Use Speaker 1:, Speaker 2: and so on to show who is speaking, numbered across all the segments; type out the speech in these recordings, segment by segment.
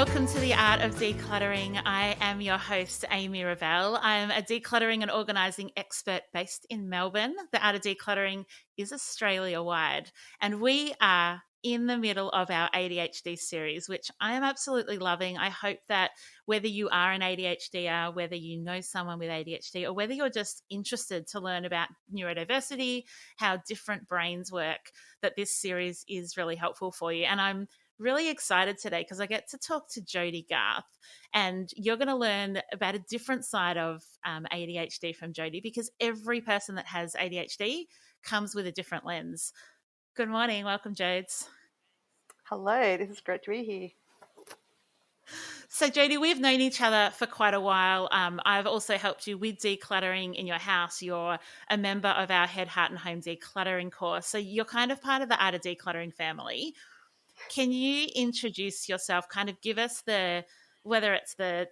Speaker 1: Welcome to the Art of Decluttering. I am your host, Amy Revell. I'm a decluttering and organising expert based in Melbourne. The Art of Decluttering is Australia-wide, and we are in the middle of our ADHD series, which I am absolutely loving. I hope that whether you are an ADHDer, whether you know someone with ADHD, or whether you're just interested to learn about neurodiversity, how different brains work, that this series is really helpful for you. And I'm really excited today because I get to talk to Jodie Garth, and you're going to learn about a different side of ADHD from Jodie, because every person that has ADHD comes with a different lens. Good morning. Welcome, Jodes.
Speaker 2: Hello, this is great to be here.
Speaker 1: So, Jodie, we've known each other for quite a while. I've also helped you with decluttering in your house. You're a member of our Head, Heart and Home decluttering course. So you're kind of part of the Art of Decluttering family. Can you introduce yourself, kind of give us whether it's the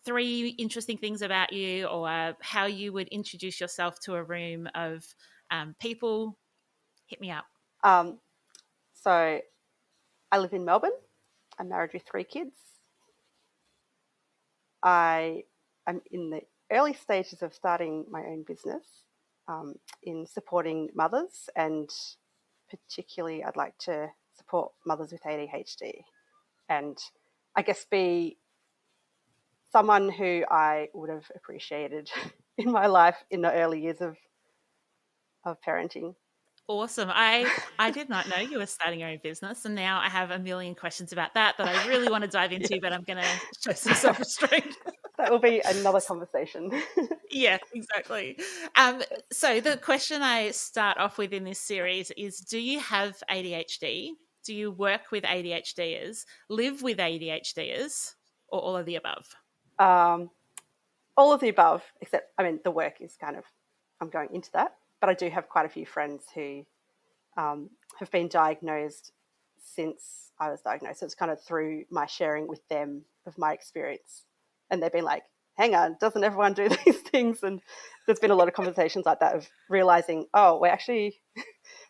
Speaker 1: 3 interesting things about you, or how you would introduce yourself to a room of people? Hit me up.
Speaker 2: So I live in Melbourne. I'm married with 3 kids. I am in the early stages of starting my own business in supporting mothers, and particularly I'd like to support mothers with ADHD, and I guess be someone who I would have appreciated in my life in the early years of parenting.
Speaker 1: Awesome. I did not know you were starting your own business, and now I have a million questions about that I really want to dive into, but I'm going to show some self-restraint.
Speaker 2: That will be another conversation.
Speaker 1: Yeah, exactly. So the question I start off with in this series is, do you have ADHD? Do you work with ADHDers, live with ADHDers, or all of the above?
Speaker 2: All of the above, except, the work is kind of, I'm going into that, but I do have quite a few friends who have been diagnosed since I was diagnosed. So it's kind of through my sharing with them of my experience. And they've been like, hang on, doesn't everyone do these things? And there's been a lot of conversations like that of realizing, oh,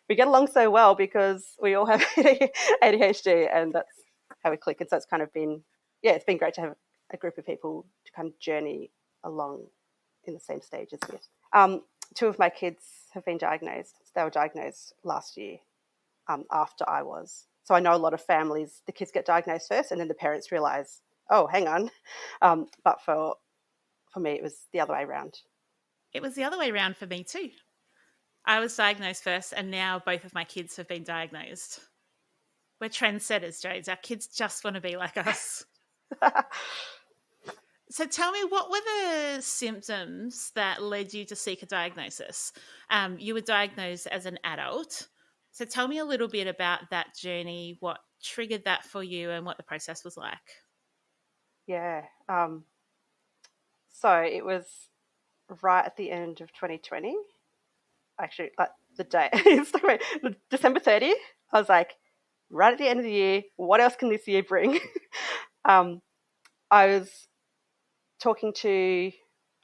Speaker 2: we get along so well because we all have ADHD, and that's how we click. And so it's kind of been, it's been great to have a group of people to kind of journey along in the same stage as me. 2 of my kids have been diagnosed. They were diagnosed last year after I was. So I know a lot of families, the kids get diagnosed first and then the parents realise, oh, hang on. But for me, it was the other way around.
Speaker 1: It was the other way around for me too. I was diagnosed first, and now both of my kids have been diagnosed. We're trendsetters, Jodes. Our kids just want to be like us. So tell me, what were the symptoms that led you to seek a diagnosis? You were diagnosed as an adult. So tell me a little bit about that journey, what triggered that for you and what the process was like.
Speaker 2: Yeah. So it was right at the end of 2020. Actually, like the day, December 30th, I was like, right at the end of the year, what else can this year bring? I was talking to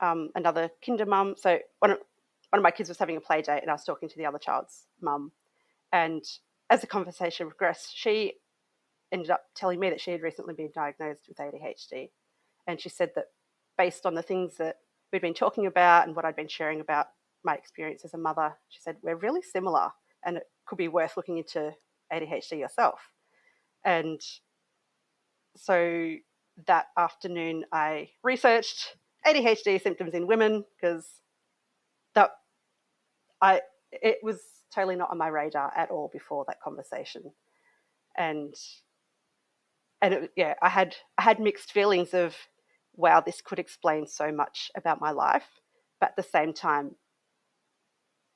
Speaker 2: another kinder mum. So one of my kids was having a play date, and I was talking to the other child's mum. And as the conversation progressed, she ended up telling me that she had recently been diagnosed with ADHD. And she said that based on the things that we'd been talking about and what I'd been sharing about my experience as a mother, she said, we're really similar and it could be worth looking into ADHD yourself. And so that afternoon I researched ADHD symptoms in women, because it was totally not on my radar at all before that conversation. And I had mixed feelings of, wow, this could explain so much about my life, but at the same time,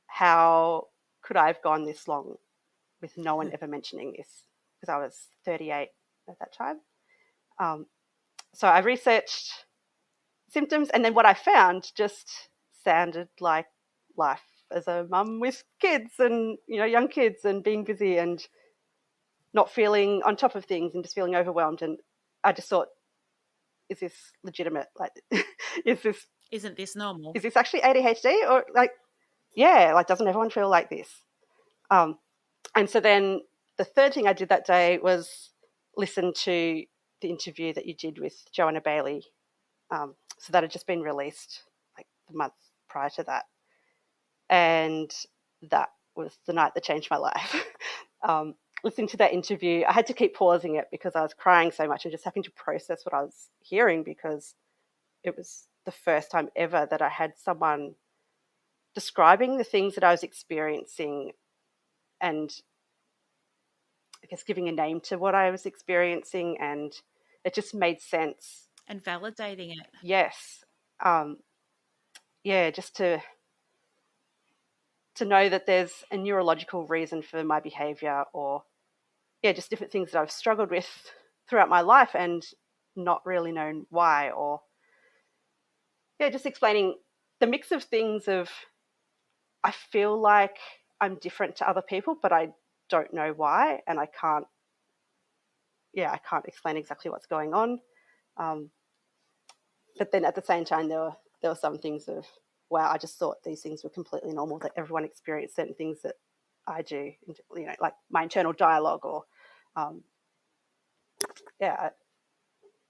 Speaker 2: how could I have gone this long with no one ever mentioning this? Because I was 38 at that time. So I researched symptoms, and then what I found just sounded like life as a mum with kids and, young kids, and being busy and not feeling on top of things and just feeling overwhelmed. And I just thought, is this legitimate? Like,
Speaker 1: isn't this normal?
Speaker 2: Is this actually ADHD? Or doesn't everyone feel like this? And so then the third thing I did that day was listen to the interview that you did with Joanna Bailey. So that had just been released like the month prior to that. And that was the night that changed my life. Listening to that interview, I had to keep pausing it because I was crying so much and just having to process what I was hearing, because it was the first time ever that I had someone describing the things that I was experiencing and I guess giving a name to what I was experiencing, and it just made sense.
Speaker 1: And validating it.
Speaker 2: Yes. Just to know that there's a neurological reason for my behaviour, or just different things that I've struggled with throughout my life and not really known why, or just explaining the mix of things of I feel like I'm different to other people, but I don't know why, and I can't explain exactly what's going on. But then at the same time, there were some things of, wow, I just thought these things were completely normal, that everyone experienced certain things that I do, like my internal dialogue, or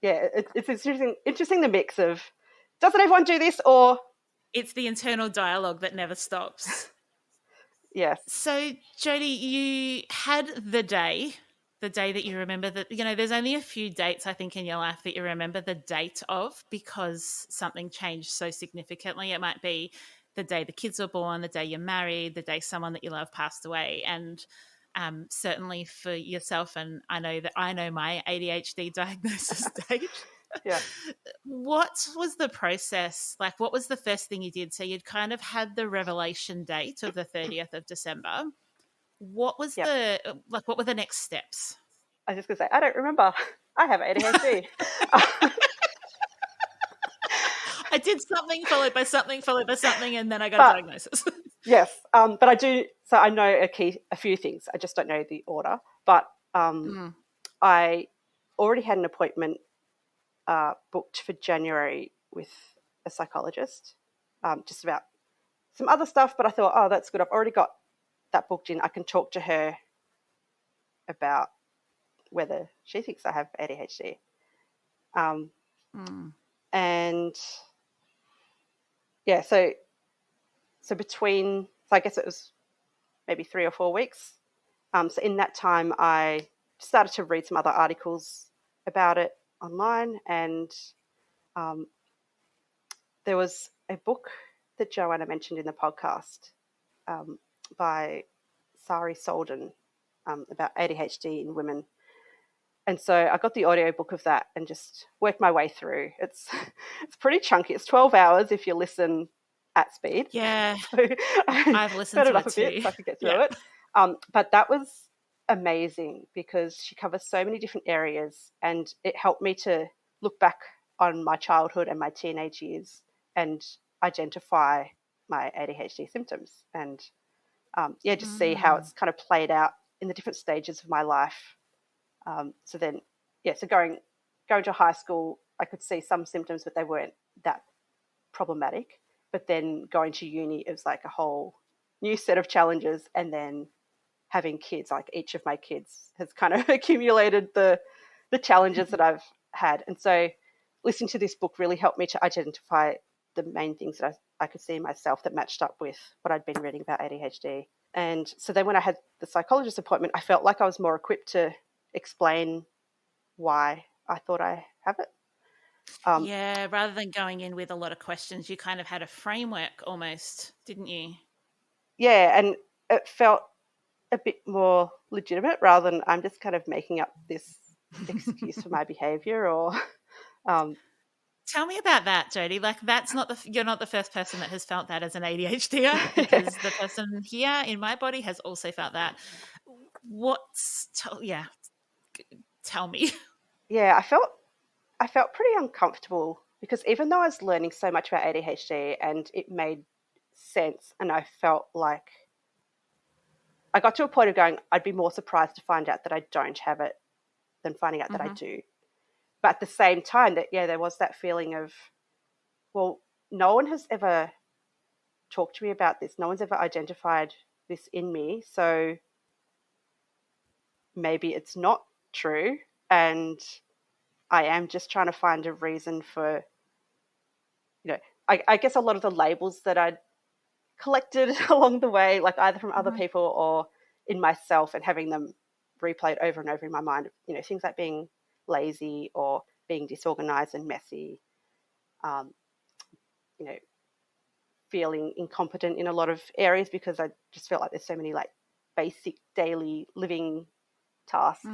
Speaker 2: it's interesting the mix of, doesn't everyone do this, or
Speaker 1: it's the internal dialogue that never stops.
Speaker 2: Yes.
Speaker 1: So, Jodie, you had the day that you remember that, there's only a few dates, I think, in your life that you remember the date of because something changed so significantly. It might be the day the kids were born, the day you're married, the day someone that you love passed away. And certainly for yourself, and I know my ADHD diagnosis date.
Speaker 2: Yeah.
Speaker 1: What was the process? Like, what was the first thing you did? So you'd kind of had the revelation date of the 30th of December. What was what were the next steps?
Speaker 2: I was just going to say, I don't remember. I have ADHD.
Speaker 1: I did something followed by something followed by something, and then I got a diagnosis.
Speaker 2: Yes, but I do. So I know a few things. I just don't know the order. But I already had an appointment booked for January with a psychologist, just about some other stuff. But I thought, oh, that's good. I've already got that booked in. I can talk to her about whether she thinks I have ADHD. And so between, so I guess it was maybe 3 or 4 weeks. So in that time, I started to read some other articles about it online, and there was a book that Joanna mentioned in the podcast by Sari Solden about ADHD in women. And so I got the audiobook of that and just worked my way through. It's pretty chunky. It's 12 hours if you listen at speed.
Speaker 1: Yeah,
Speaker 2: so
Speaker 1: I've listened to it too.
Speaker 2: Bit so I could get through it. But that was amazing because she covers so many different areas, and it helped me to look back on my childhood and my teenage years and identify my ADHD symptoms, and just see how it's kind of played out in the different stages of my life. So then, so going to high school, I could see some symptoms, but they weren't that problematic. But then going to uni, it was like a whole new set of challenges. And then having kids, like each of my kids has kind of accumulated the challenges that I've had. And so listening to this book really helped me to identify the main things that I could see in myself that matched up with what I'd been reading about ADHD. And so then when I had the psychologist appointment, I felt like I was more equipped to explain why I thought I have it.
Speaker 1: Rather than going in with a lot of questions, you kind of had a framework almost, didn't you?
Speaker 2: Yeah, and it felt a bit more legitimate rather than I'm just kind of making up this excuse for my behaviour or...
Speaker 1: Tell me about that, Jodie. Like, you're not the first person that has felt that as an ADHDer, because the person here in my body has also felt that. Tell me.
Speaker 2: Yeah, I felt pretty uncomfortable because even though I was learning so much about ADHD and it made sense, and I felt like I got to a point of going, I'd be more surprised to find out that I don't have it than finding out that I do. But at the same time, there was that feeling of, well, no one has ever talked to me about this. No one's ever identified this in me. So maybe it's not true. And I am just trying to find a reason for, I guess a lot of the labels that I'd collected along the way, like either from other people or in myself, and having them replayed over and over in my mind, things like being lazy or being disorganized and messy, you know, feeling incompetent in a lot of areas because I just felt like there's so many like basic daily living tasks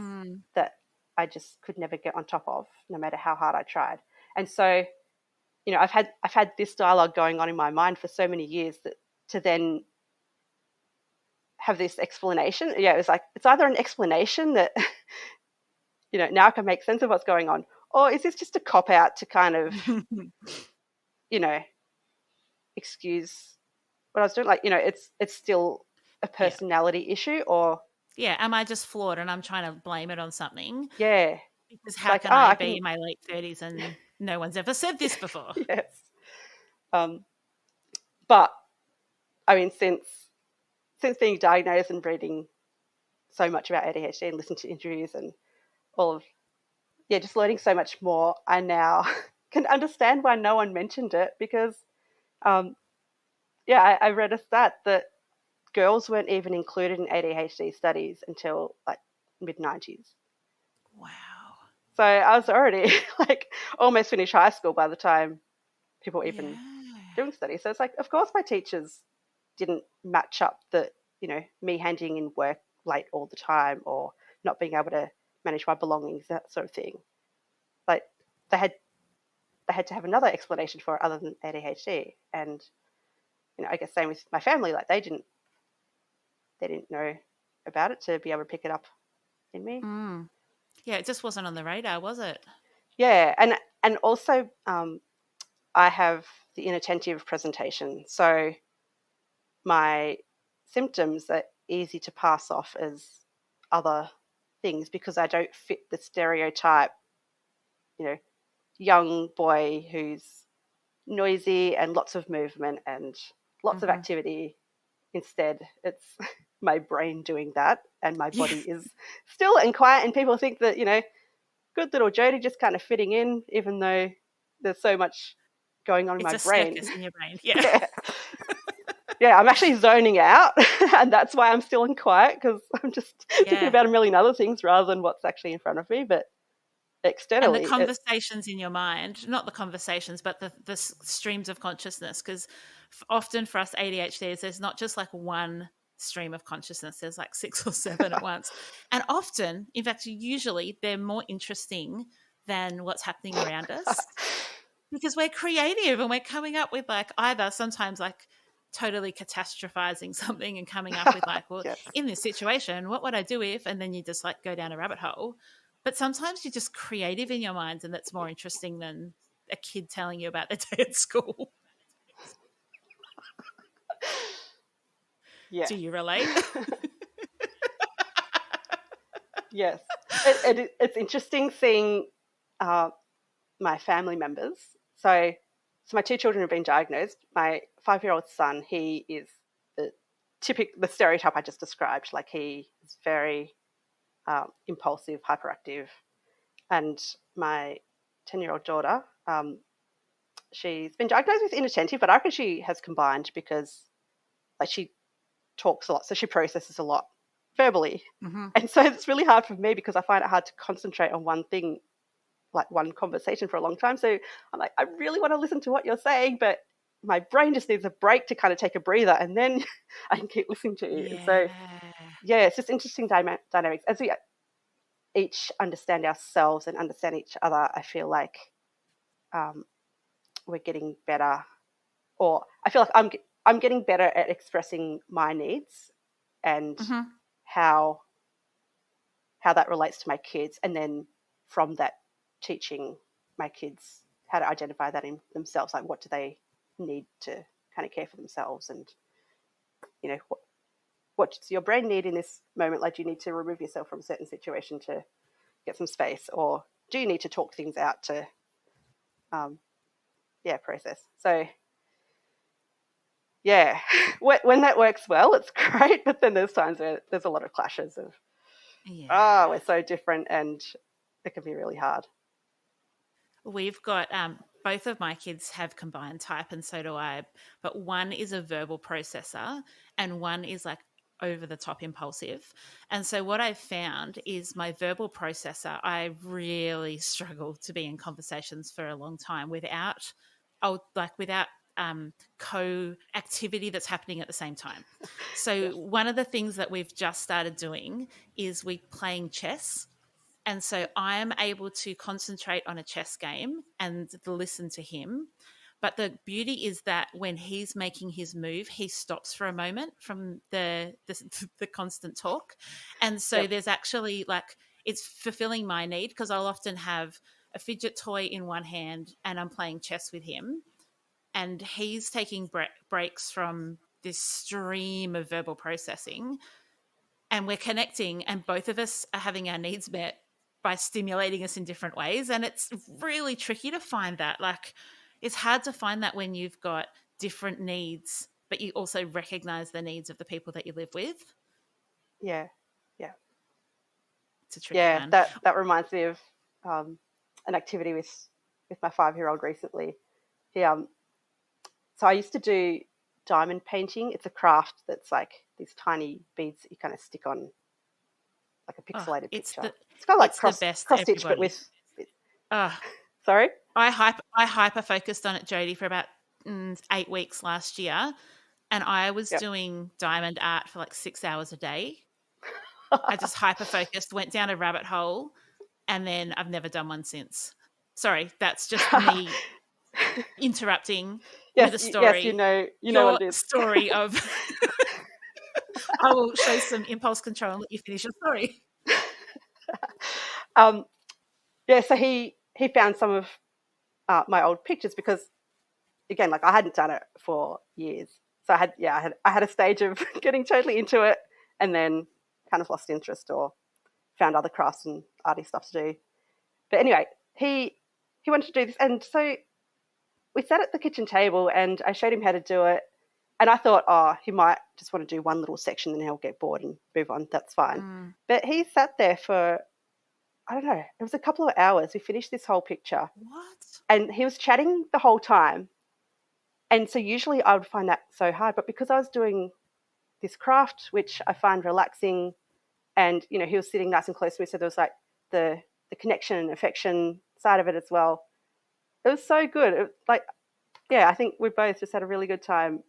Speaker 2: that I just could never get on top of, no matter how hard I tried. And so, I've had this dialogue going on in my mind for so many years that to then have this explanation, it was like it's either an explanation that now I can make sense of what's going on, or is this just a cop out to kind of excuse what I was doing? Like, it's still a personality issue, or
Speaker 1: am I just flawed and I'm trying to blame it on something?
Speaker 2: Yeah.
Speaker 1: Because how can I be in my late 30s and no one's ever said this before?
Speaker 2: Yes. But I mean, since being diagnosed and reading so much about ADHD and listening to interviews and all of, just learning so much more, I now can understand why no one mentioned it, because, I read a stat that girls weren't even included in ADHD studies until like mid-90s.
Speaker 1: Wow.
Speaker 2: So I was already like almost finished high school by the time people were even doing studies. So it's like, of course my teachers didn't match up the, me handing in work late all the time or not being able to manage my belongings, that sort of thing. Like they had to have another explanation for it other than ADHD. And, I guess same with my family, like they didn't know about it to be able to pick it up in me.
Speaker 1: Yeah, it just wasn't on the radar, was it?
Speaker 2: Yeah, and also I have the inattentive presentation, so my symptoms are easy to pass off as other things because I don't fit the stereotype, young boy who's noisy and lots of movement and lots of activity. Instead, it's my brain doing that, and my body is still and quiet, and people think that, good little Jodie just kind of fitting in, even though there's so much going on in my brain.
Speaker 1: It's a circus in your brain.
Speaker 2: Yeah, I'm actually zoning out, and that's why I'm still in quiet, because I'm just thinking about a million other things rather than what's actually in front of me. But externally,
Speaker 1: and the conversations in your mind, not the conversations, but the streams of consciousness, because often for us ADHDs, there's not just like one stream of consciousness, there's like 6 or 7 at once. And often, in fact, usually they're more interesting than what's happening around us because we're creative and we're coming up with like either sometimes like totally catastrophizing something and coming up with like, well, in this situation, what would I do if, and then you just like go down a rabbit hole. But sometimes you're just creative in your minds, and that's more interesting than a kid telling you about their day at school.
Speaker 2: Yeah.
Speaker 1: Do you relate?
Speaker 2: Yes. It's interesting seeing my family members. So my 2 children have been diagnosed. My 5-year-old son, he is the stereotype I just described. Like he is very impulsive, hyperactive. And my 10-year-old daughter, she's been diagnosed with inattentive, but I reckon she has combined because like she talks a lot, so she processes a lot verbally. And so it's really hard for me because I find it hard to concentrate on one thing, like one conversation for a long time. So I'm like, I really want to listen to what you're saying, but my brain just needs a break to kind of take a breather, and then I can keep listening to you. And so it's just interesting dynamics as we each understand ourselves and understand each other. I feel like we're getting better, or I feel like I'm getting better at expressing my needs and how that relates to my kids, and then from that teaching my kids how to identify that in themselves, like what do they need to kind of care for themselves, and what does your brain need in this moment? Like, do you need to remove yourself from a certain situation to get some space, or do you need to talk things out to process? So when that works well, it's great, but then there's times where there's a lot of clashes of we're so different, and it can be really hard.
Speaker 1: we've got both of my kids have combined type, and so do I, but one is a verbal processor and one is like over the top impulsive. And so what I've found is my verbal processor, I really struggle to be in conversations for a long time without without co-activity that's happening at the same time. So
Speaker 2: Yes.
Speaker 1: one of the things that we've just started doing is we playing chess. And so I'm able to concentrate on a chess game and listen to him. But the beauty is that when he's making his move, he stops for a moment from the constant talk. And so
Speaker 2: Yep.
Speaker 1: there's actually like, it's fulfilling my need, because I'll often have a fidget toy in one hand and I'm playing chess with him. And he's taking breaks from this stream of verbal processing, and we're connecting, and both of us are having our needs met by stimulating us in different ways. And it's really tricky to find that. Like, it's hard to find that when you've got different needs, but you also recognize the needs of the people that you live with.
Speaker 2: Yeah. Yeah.
Speaker 1: It's a tricky one.
Speaker 2: That reminds me of an activity with my 5-year-old recently. He so I used to do diamond painting. It's a craft that's like these tiny beads that you kind of stick on like a pixelated picture. It's kind of like
Speaker 1: the best,
Speaker 2: cross stitch, but with. Sorry.
Speaker 1: I hyper focused on it, Jodie, for about 8 weeks last year, and I was doing diamond art for like 6 hours a day. I just hyper focused, went down a rabbit hole, and then I've never done one since. Sorry, that's just me interrupting with a story.
Speaker 2: Yes, you know what it is.
Speaker 1: Story of I will show some impulse control and let you finish your story.
Speaker 2: So he found some of my old pictures, because again, like I hadn't done it for years. So I had a stage of getting totally into it and then kind of lost interest or found other crafts and arty stuff to do. But anyway, he wanted to do this, and so we sat at the kitchen table and I showed him how to do it. And I thought, oh, he might just want to do one little section and then he'll get bored and move on. That's fine. But he sat there for, I don't know, it was a couple of hours. We finished this whole picture.
Speaker 1: What?
Speaker 2: And he was chatting the whole time. And so usually I would find that so hard. But because I was doing this craft, which I find relaxing, and, you know, he was sitting nice and close to me, so there was like the connection and affection side of it as well. It was so good. It was like, I think we both just had a really good time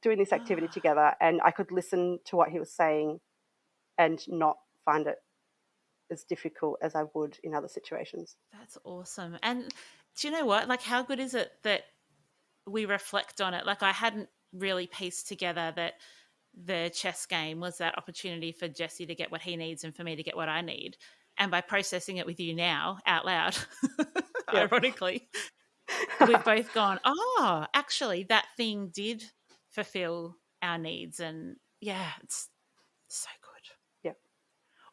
Speaker 2: doing this activity together, and I could listen to what he was saying and not find it as difficult as I would in other situations.
Speaker 1: That's awesome. And do you know what? Like, how good is it that we reflect on it? Like, I hadn't really pieced together that the chess game was that opportunity for Jesse to get what he needs and for me to get what I need. And by processing it with you now out loud, ironically, we've both gone, oh, actually, that thing did fulfill our needs. And it's so good.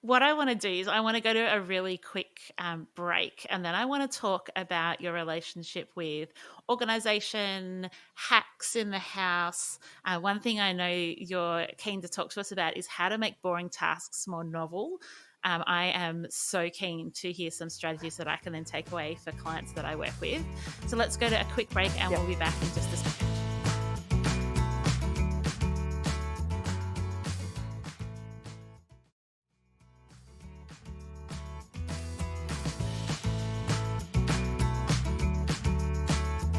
Speaker 1: What I want to do is I want to go to a really quick break, and then I want to talk about your relationship with organisation, hacks in the house. One thing I know you're keen to talk to us about is how to make boring tasks more novel. I am so keen to hear some strategies that I can then take away for clients that I work with. So let's go to a quick break, and we'll be back in just a second.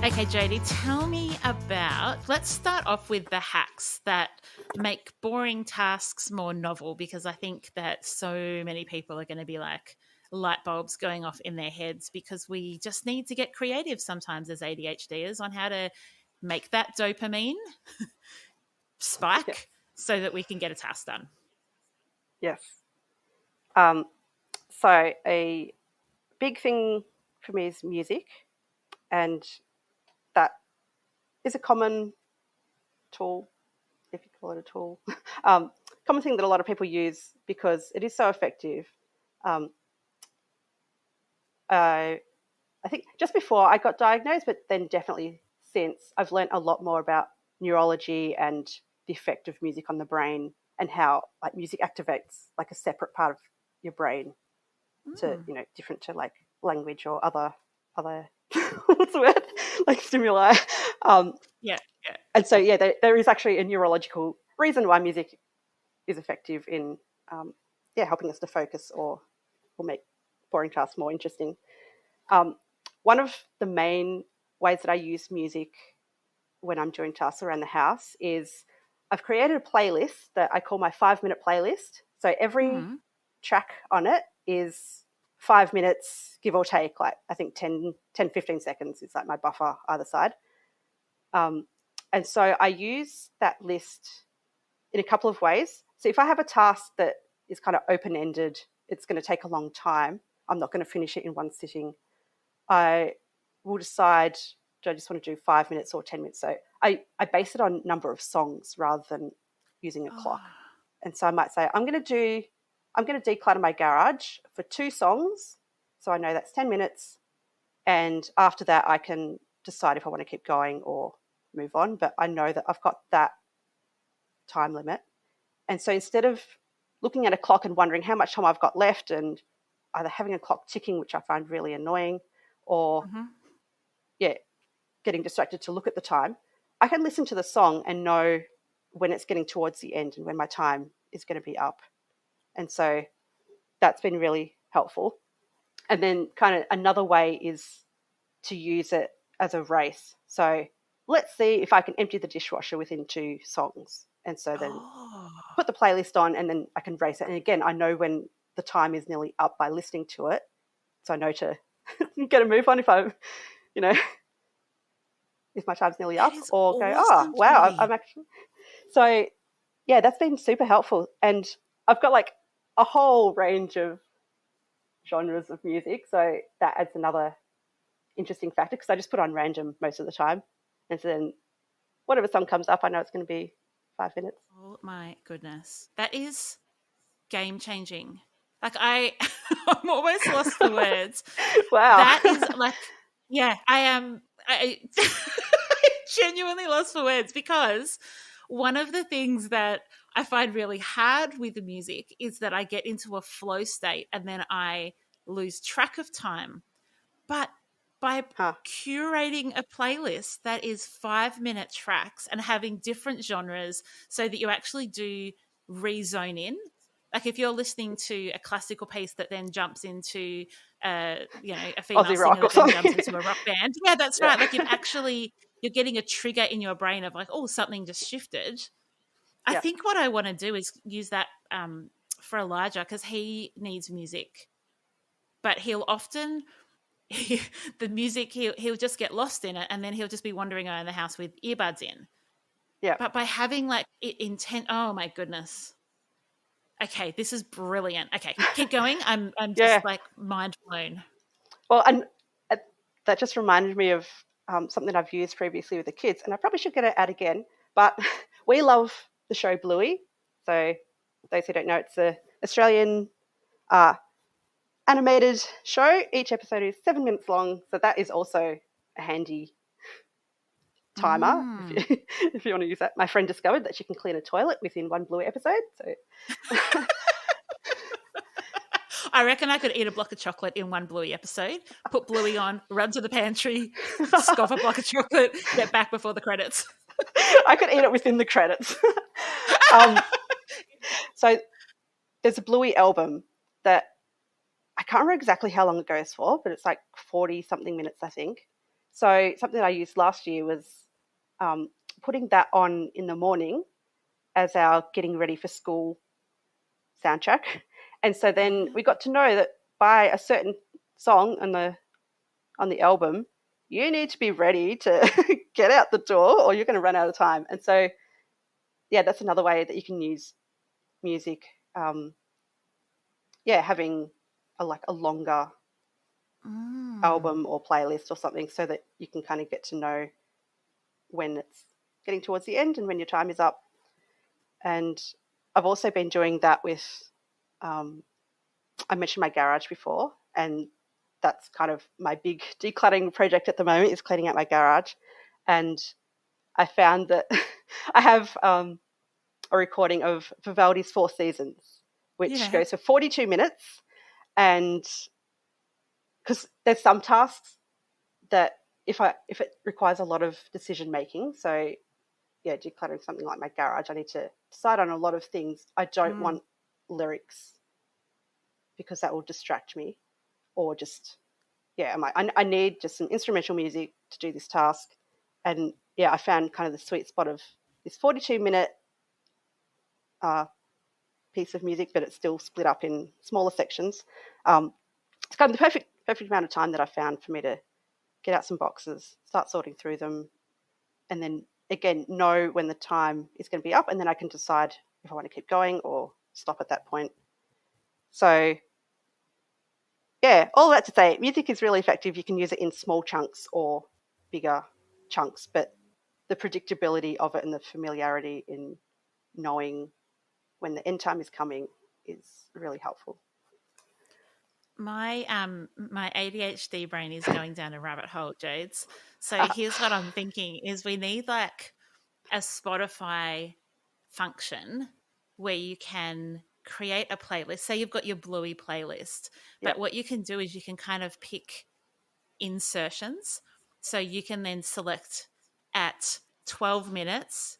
Speaker 1: Okay, Jodie, tell me about, let's start off with the hacks that make boring tasks more novel, because I think that so many people are going to be like light bulbs going off in their heads, because we just need to get creative sometimes as ADHDers on how to make that dopamine spike so that we can get a task done.
Speaker 2: Yes. So a big thing for me is music, and that is a common tool, if you call it a tool, common thing that a lot of people use because it is so effective. I think just before I got diagnosed, but then definitely since, I've learned a lot more about neurology and the effect of music on the brain, and how like music activates like a separate part of your brain to, you know, different to like language or other other what's the word, like stimuli.
Speaker 1: Yeah.
Speaker 2: And so, yeah, there is actually a neurological reason why music is effective in, helping us to focus or make boring tasks more interesting. One of the main ways that I use music when I'm doing tasks around the house is I've created a playlist that I call my 5-minute playlist. So every track on it is 5 minutes, give or take, like I think 10, 15 seconds is like my buffer either side. And so I use that list in a couple of ways. So if I have a task that is kind of open-ended, it's going to take a long time, I'm not going to finish it in one sitting, I will decide, do I just want to do 5 minutes or 10 minutes? So I base it on number of songs rather than using a clock. And so I might say, I'm going to declutter my garage for 2 songs. So I know that's 10 minutes. And after that, I can decide if I want to keep going or move on. But I know that I've got that time limit. And so instead of looking at a clock and wondering how much time I've got left and either having a clock ticking, which I find really annoying, or getting distracted to look at the time, I can listen to the song and know when it's getting towards the end and when my time is going to be up. And so that's been really helpful. And then kind of another way is to use it as a race. So let's see if I can empty the dishwasher within 2 songs. And so then put the playlist on and then I can race it. And again, I know when the time is nearly up by listening to it. So I know to get a move on if I'm, if my time's nearly up, or go,
Speaker 1: awesome,
Speaker 2: wow,
Speaker 1: Jodie.
Speaker 2: I'm actually. So, yeah, that's been super helpful. And I've got like a whole range of genres of music. So that adds another interesting factor because I just put on random most of the time. And so then whatever song comes up, I know it's going to be 5 minutes.
Speaker 1: Oh my goodness. That is game changing. Like I'm almost lost for words.
Speaker 2: Wow.
Speaker 1: That is like, yeah, I genuinely lost for words because one of the things that I find really hard with the music is that I get into a flow state and then I lose track of time. But by curating a playlist that is 5-minute tracks and having different genres so that you actually do rezone in. Like if you're listening to a classical piece that then jumps into, a female
Speaker 2: Aussie
Speaker 1: singer that then
Speaker 2: something.
Speaker 1: jumps into a rock band. Yeah, that's right. Like you're getting a trigger in your brain of like, oh, something just shifted. I think what I want to do is use that for Elijah because he needs music, but he'll often the music he'll just get lost in it and then he'll just be wandering around the house with earbuds in.
Speaker 2: Yeah.
Speaker 1: But by having like it intent, oh my goodness. Okay, this is brilliant. Okay, keep going. I'm just like mind blown.
Speaker 2: Well, and that just reminded me of something I've used previously with the kids, and I probably should get it out again. But we love the show Bluey. So those who don't know, it's an Australian animated show. Each episode is 7 minutes long, so that is also a handy timer if you want to use that. My friend discovered that she can clean a toilet within one Bluey episode. So
Speaker 1: I reckon I could eat a block of chocolate in one Bluey episode, put Bluey on, run to the pantry, scoff a block of chocolate, get back before the credits.
Speaker 2: I could eat it within the credits. So there's a Bluey album that I can't remember exactly how long it goes for, but it's like 40-something minutes, I think. So something I used last year was putting that on in the morning as our getting ready for school soundtrack. And so then we got to know that by a certain song on the album, you need to be ready to get out the door or you're going to run out of time. And so, yeah, that's another way that you can use music. Having a longer album or playlist or something so that you can kind of get to know when it's getting towards the end and when your time is up. And I've also been doing that with, I mentioned my garage before, and that's kind of my big decluttering project at the moment is cleaning out my garage. And I found that I have a recording of Vivaldi's Four Seasons, which goes for 42 minutes. And because there's some tasks that if it requires a lot of decision making, so yeah, decluttering something like my garage, I need to decide on a lot of things. I don't want lyrics because that will distract me, or just I need just some instrumental music to do this task. And yeah, I found kind of the sweet spot of this 42-minute piece of music, but it's still split up in smaller sections. It's kind of the perfect amount of time that I found for me to get out some boxes, start sorting through them, and then again know when the time is going to be up, and then I can decide if I want to keep going or stop at that point. So yeah, all that to say, music is really effective. You can use it in small chunks or bigger chunks, but the predictability of it and the familiarity in knowing when the end time is coming is really helpful.
Speaker 1: My my ADHD brain is going down a rabbit hole, Jades. So here's what I'm thinking is we need like a Spotify function where you can create a playlist. Say you've got your Bluey playlist, but what you can do is you can kind of pick insertions. So you can then select at 12 minutes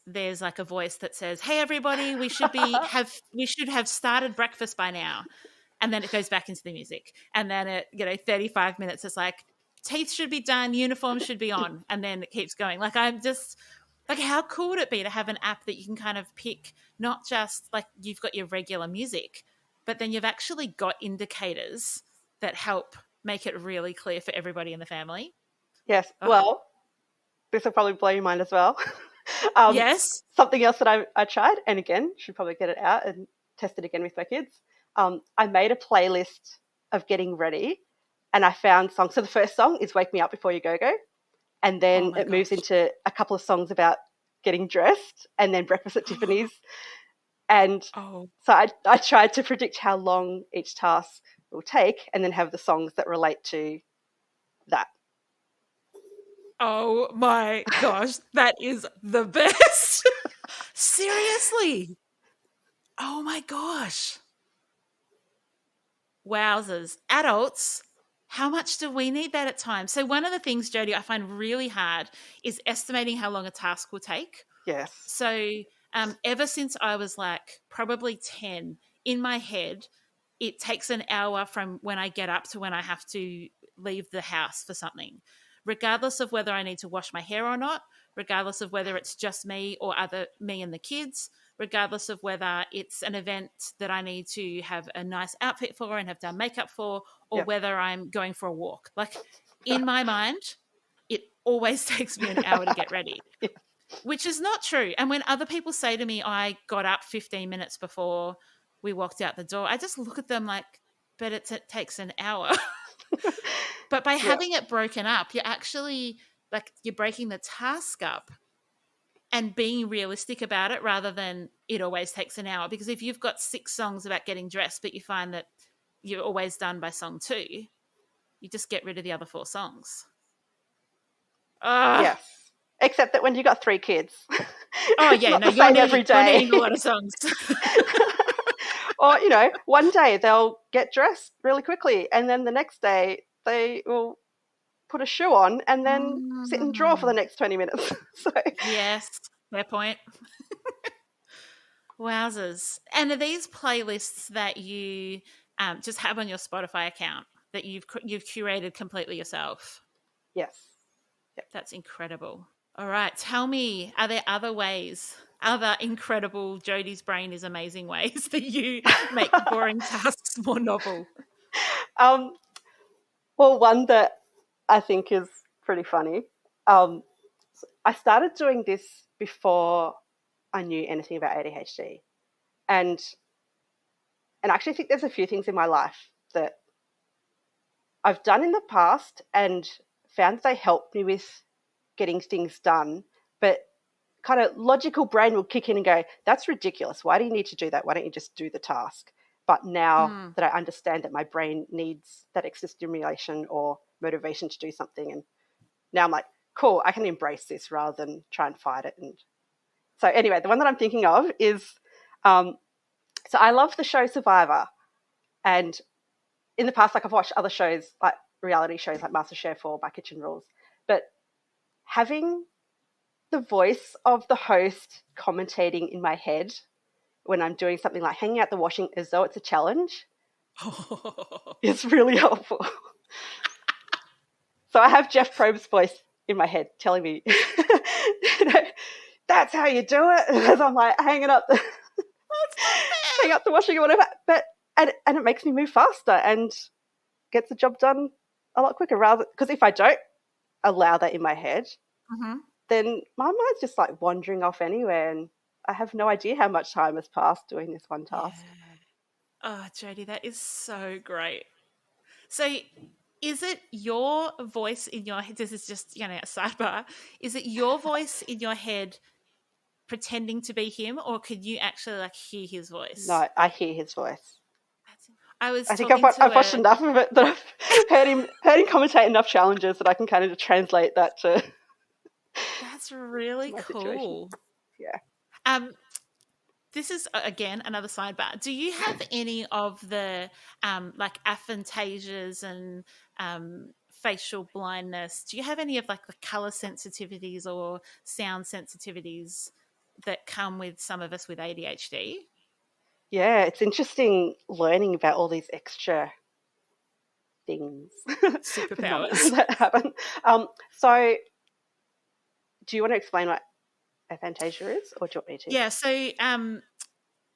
Speaker 1: there's like a voice that says, "Hey everybody, we should have started breakfast by now." And then it goes back into the music. And then at 35 minutes it's like teeth should be done, uniform should be on, and then it keeps going. Like I'm just like, how cool would it be to have an app that you can kind of pick, not just like you've got your regular music, but then you've actually got indicators that help make it really clear for everybody in the family.
Speaker 2: Yes. Oh. Well, this will probably blow your mind as well.
Speaker 1: Yes.
Speaker 2: Something else that I tried, and again, should probably get it out and test it again with my kids. I made a playlist of getting ready, and I found songs. So the first song is Wake Me Up Before You Go Go. And then it moves into a couple of songs about getting dressed, and then breakfast at Tiffany's. And so I tried to predict how long each task will take, and then have the songs that relate to that.
Speaker 1: Oh my gosh, that is the best. Seriously. Oh my gosh. Wowzers. Adults, how much do we need that at times? So one of the things, Jodie, I find really hard is estimating how long a task will take.
Speaker 2: Yes.
Speaker 1: So ever since I was like probably 10, in my head, it takes an hour from when I get up to when I have to leave the house for something, regardless of whether I need to wash my hair or not, regardless of whether it's just me or me and the kids, regardless of whether it's an event that I need to have a nice outfit for and have done makeup for, or whether I'm going for a walk. Like in my mind, it always takes me an hour to get ready, which is not true. And when other people say to me, I got up 15 minutes before we walked out the door, I just look at them like, but it takes an hour. But by having it broken up, you're actually like you're breaking the task up and being realistic about it rather than it always takes an hour. Because if you've got 6 songs about getting dressed, but you find that you're always done by song 2, you just get rid of the other 4 songs.
Speaker 2: Yes. Except that when you got 3 kids.
Speaker 1: Oh yeah, no, you're needing a lot of songs.
Speaker 2: Or, one day they'll get dressed really quickly, and then the next day they will put a shoe on and then sit and draw for the next 20 minutes. So.
Speaker 1: Yes, fair point. Wowzers. And are these playlists that you just have on your Spotify account that you've curated completely yourself?
Speaker 2: Yes.
Speaker 1: Yep. That's incredible. All right, tell me, are there other ways, other incredible Jodie's brain is amazing ways that you make boring tasks more novel?
Speaker 2: Well, one that I think is pretty funny. I started doing this before I knew anything about ADHD. And I actually think there's a few things in my life that I've done in the past and found that they help me with getting things done, but kind of logical brain will kick in and go, that's ridiculous. Why do you need to do that? Why don't you just do the task? But now that I understand that my brain needs that extra stimulation or motivation to do something, and now I'm like, cool, I can embrace this rather than try and fight it. And so anyway, the one that I'm thinking of is, so I love the show Survivor. And in the past, like I've watched other shows like reality shows like MasterChef or My Kitchen Rules. But having the voice of the host commentating in my head when I'm doing something like hanging out the washing as though it's a challenge is really helpful. So I have Jeff Probe's voice in my head telling me, that's how you do it. As I'm like hanging up the washing or whatever. But and it makes me move faster and gets the job done a lot quicker. Because if I don't allow that in my head, then my mind's just like wandering off anywhere, and I have no idea how much time has passed doing this one task.
Speaker 1: Oh, Jodie, that is so great. So is it your voice in your head? This is just, a sidebar. Is it your voice in your head pretending to be him, or could you actually like hear his voice?
Speaker 2: No, I hear his voice.
Speaker 1: I
Speaker 2: think I've watched enough of it that I've heard him commentate enough challenges that I can kind of translate that to.
Speaker 1: That's really cool.
Speaker 2: Yeah.
Speaker 1: This is, again, another sidebar. Do you have any of the like aphantasias and facial blindness? Do you have any of like the color sensitivities or sound sensitivities that come with some of us with ADHD?
Speaker 2: Yeah, it's interesting learning about all these extra things,
Speaker 1: superpowers
Speaker 2: that happen. So do you want to explain what aphantasia is, or do you want me to?
Speaker 1: Yeah, so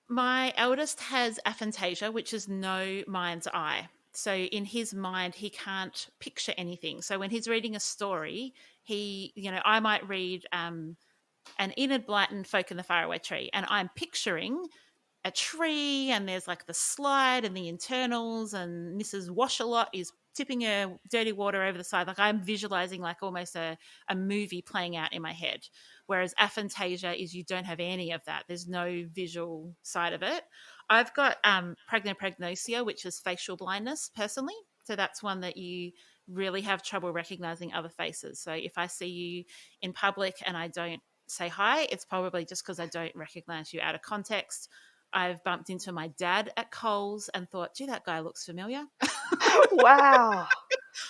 Speaker 1: my eldest has aphantasia, which is no mind's eye. So in his mind, he can't picture anything. So when he's reading a story, I might read an Enid Blyton Folk in the Faraway Tree, and I'm picturing a tree, and there's like the slide and the internals, and Mrs. Washalot is tipping her dirty water over the side. Like I'm visualizing like almost a movie playing out in my head. Whereas aphantasia is you don't have any of that. There's no visual side of it. I've got prognosia, which is facial blindness personally. So that's one that you really have trouble recognizing other faces. So if I see you in public and I don't say hi, it's probably just because I don't recognize you out of context. I've bumped into my dad at Coles and thought, gee, that guy looks familiar.
Speaker 2: Wow.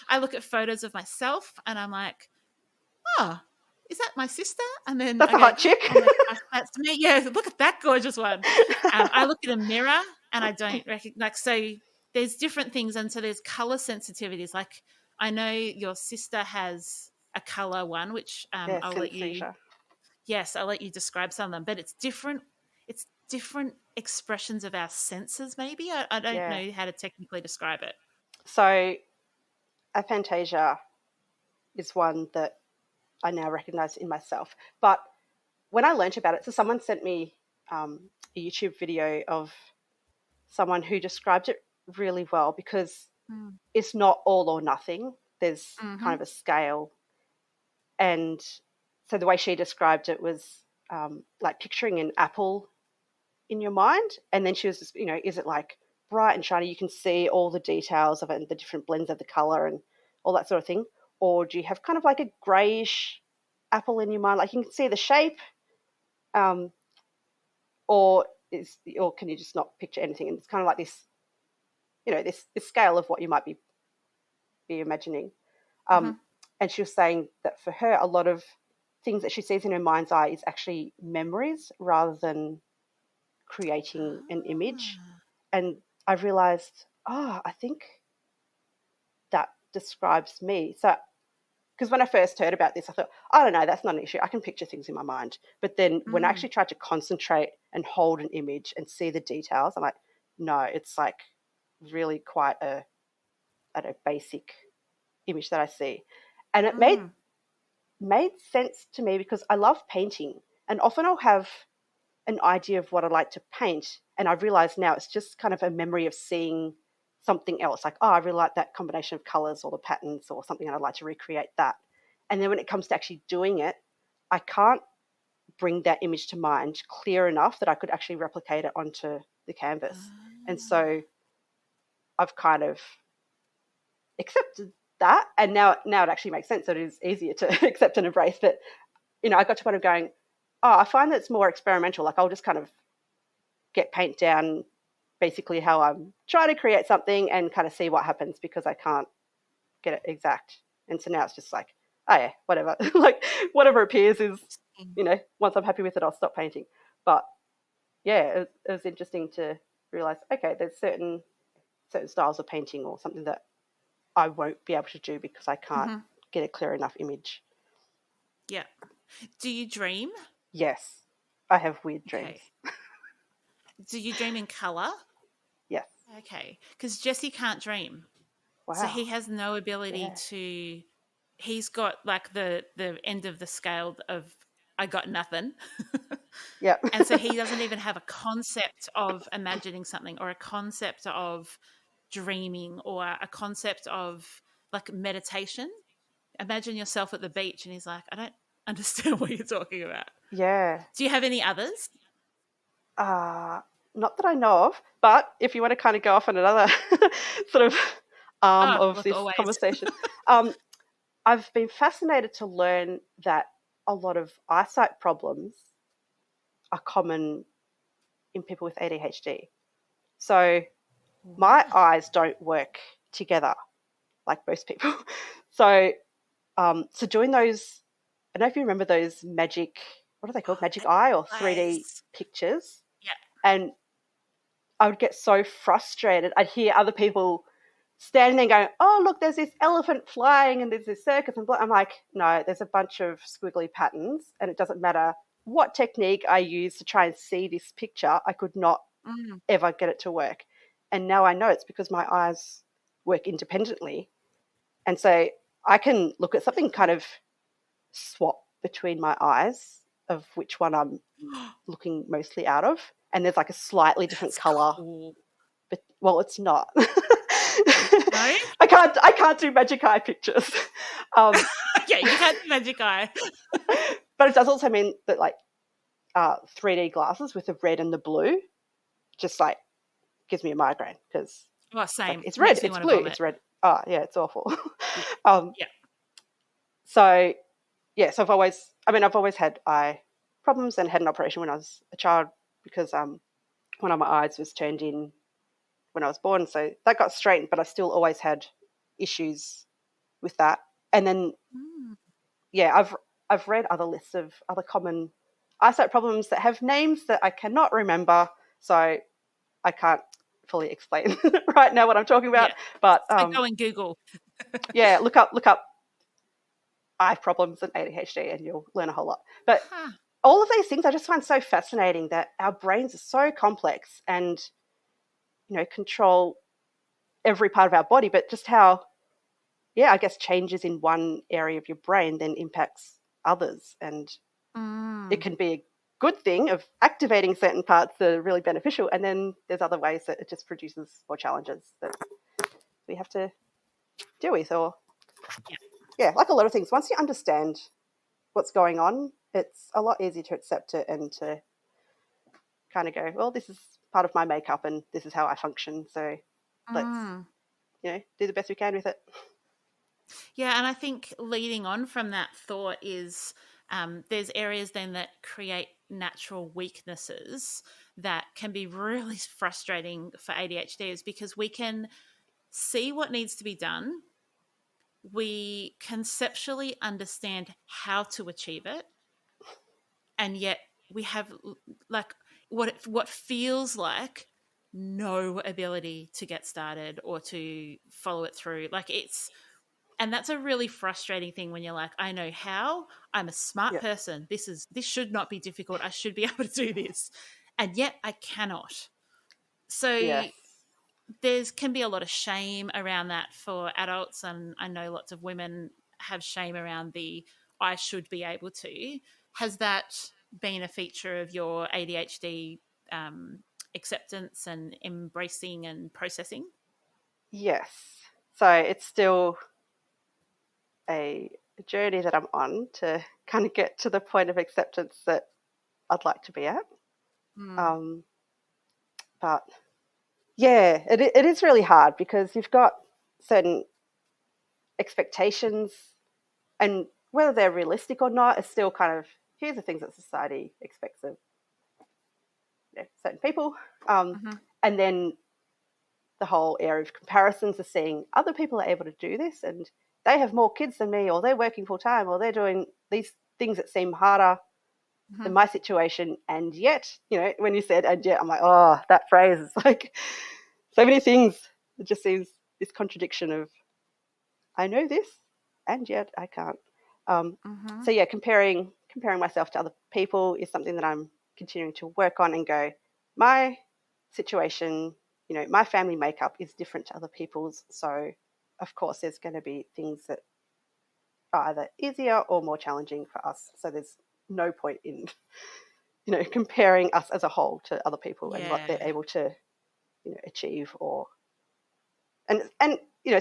Speaker 1: I look at photos of myself and I'm like, oh, is that my sister? And then
Speaker 2: that's a hot chick.
Speaker 1: Oh my gosh, that's me. Yeah, look at that gorgeous one. I look at a mirror and I don't recognize. So there's different things. And so there's color sensitivities. Like I know your sister has a color one, which I'll let you. Yes, I'll let you describe some of them. But it's different. It's different expressions of our senses, maybe. I don't know how to technically describe it.
Speaker 2: So aphantasia is one that I now recognize in myself. But when I learnt about it, so someone sent me a YouTube video of someone who described it really well, because it's not all or nothing. There's kind of a scale. And so the way she described it was like picturing an apple in your mind. And then she was just, is it like bright and shiny? You can see all the details of it and the different blends of the color and all that sort of thing. Or do you have kind of like a grayish apple in your mind? Like you can see the shape, or can you just not picture anything? And it's kind of like this, this scale of what you might be imagining. And she was saying that for her, a lot of things that she sees in her mind's eye is actually memories rather than creating an image. And I realized, I think that describes me. So because when I first heard about this, I thought, I don't know, that's not an issue. I can picture things in my mind. But then when I actually tried to concentrate and hold an image and see the details, I'm like, no, it's like really quite a basic image that I see. And it made sense to me because I love painting, and often I'll have an idea of what I like to paint, and I realize now it's just kind of a memory of seeing something else, like, I really like that combination of colors or the patterns or something, and I'd like to recreate that. And then when it comes to actually doing it, I can't bring that image to mind clear enough that I could actually replicate it onto the canvas. And so I've kind of accepted that, and now it actually makes sense. So it is easier to accept and embrace. But I got to kind of going, I find that it's more experimental. Like I'll just kind of get paint down basically how I'm trying to create something and kind of see what happens, because I can't get it exact. And so now it's just like, oh yeah, whatever. Like whatever appears is, once I'm happy with it, I'll stop painting. But yeah, it was interesting to realize, okay, there's certain styles of painting or something that I won't be able to do because I can't get a clear enough image.
Speaker 1: Yeah. Do you dream?
Speaker 2: Yes, I have weird dreams.
Speaker 1: Okay. Do you dream in colour?
Speaker 2: Yes.
Speaker 1: Okay. Because Jesse can't dream.
Speaker 2: Wow.
Speaker 1: So he has no ability to, he's got like the end of the scale of, I got nothing.
Speaker 2: Yeah.
Speaker 1: And so he doesn't even have a concept of imagining something or a concept of dreaming or a concept of like meditation. Imagine yourself at the beach and he's like, I don't understand what you're talking about.
Speaker 2: Yeah.
Speaker 1: Do you have any others?
Speaker 2: Not that I know of, but if you want to kind of go off on another sort of arm of this
Speaker 1: always.
Speaker 2: conversation, I've been fascinated to learn that a lot of eyesight problems are common in people with ADHD. So my eyes don't work together like most people. So doing those, I don't know if you remember those magic, what are they called? Magic eye or 3D pictures.
Speaker 1: Yeah.
Speaker 2: And I would get so frustrated. I'd hear other people standing there going, oh, look, there's this elephant flying and there's this circus. And I'm like, no, there's a bunch of squiggly patterns and it doesn't matter what technique I use to try and see this picture. I could not ever get it to work. And now I know it's because my eyes work independently. And so I can look at something, kind of swap between my eyes of which one I'm looking mostly out of. And there's like a slightly different colour.
Speaker 1: Cool.
Speaker 2: But well, it's not.
Speaker 1: No?
Speaker 2: I can't do magic eye pictures.
Speaker 1: Yeah, you can't do magic eye.
Speaker 2: But it does also mean that like 3D glasses with the red and the blue just like gives me a migraine because
Speaker 1: same.
Speaker 2: It's red, it's blue, it's red. Oh yeah, it's awful.
Speaker 1: Yeah.
Speaker 2: So yeah, so I've always had eye problems and had an operation when I was a child because one of my eyes was turned in when I was born. So that got straightened, but I still always had issues with that. And then, I've read other lists of other common eyesight problems that have names that I cannot remember. So I can't fully explain right now what I'm talking about.
Speaker 1: Yeah.
Speaker 2: But
Speaker 1: so go and Google.
Speaker 2: Yeah, look up eye problems and ADHD and you'll learn a whole lot. But all of these things I just find so fascinating that our brains are so complex and, control every part of our body, but just how, I guess changes in one area of your brain then impacts others. And it can be a good thing of activating certain parts that are really beneficial. And then there's other ways that it just produces more challenges that we have to deal with. Or, like a lot of things, once you understand what's going on, it's a lot easier to accept it and to kind of go, well, this is part of my makeup and this is how I function. So let's, do the best we can with it.
Speaker 1: Yeah, and I think leading on from that thought is there's areas then that create natural weaknesses that can be really frustrating for ADHDers because we can see what needs to be done. We conceptually understand how to achieve it, and yet we have like what feels like no ability to get started or to follow it through. And that's a really frustrating thing when you're like, I know how, I'm a smart person. This should not be difficult. I should be able to do this. And yet I cannot. So can be a lot of shame around that for adults. And I know lots of women have shame around I should be able to. Has that been a feature of your ADHD acceptance and embracing and processing?
Speaker 2: Yes. So it's still a journey that I'm on to kind of get to the point of acceptance that I'd like to be at. But yeah, it is really hard because you've got certain expectations and whether they're realistic or not is still kind of, here's the things that society expects of certain people. And then the whole area of comparisons of seeing other people are able to do this and they have more kids than me, or they're working full time, or they're doing these things that seem harder than my situation. And yet, when you said and yet, I'm like, oh, that phrase is like so many things. It just seems this contradiction of I know this and yet I can't. So yeah, comparing myself to other people is something that I'm continuing to work on and go, my situation, my family makeup is different to other people's. So of course there's going to be things that are either easier or more challenging for us. So there's no point in, comparing us as a whole to other people and what they're able to, achieve and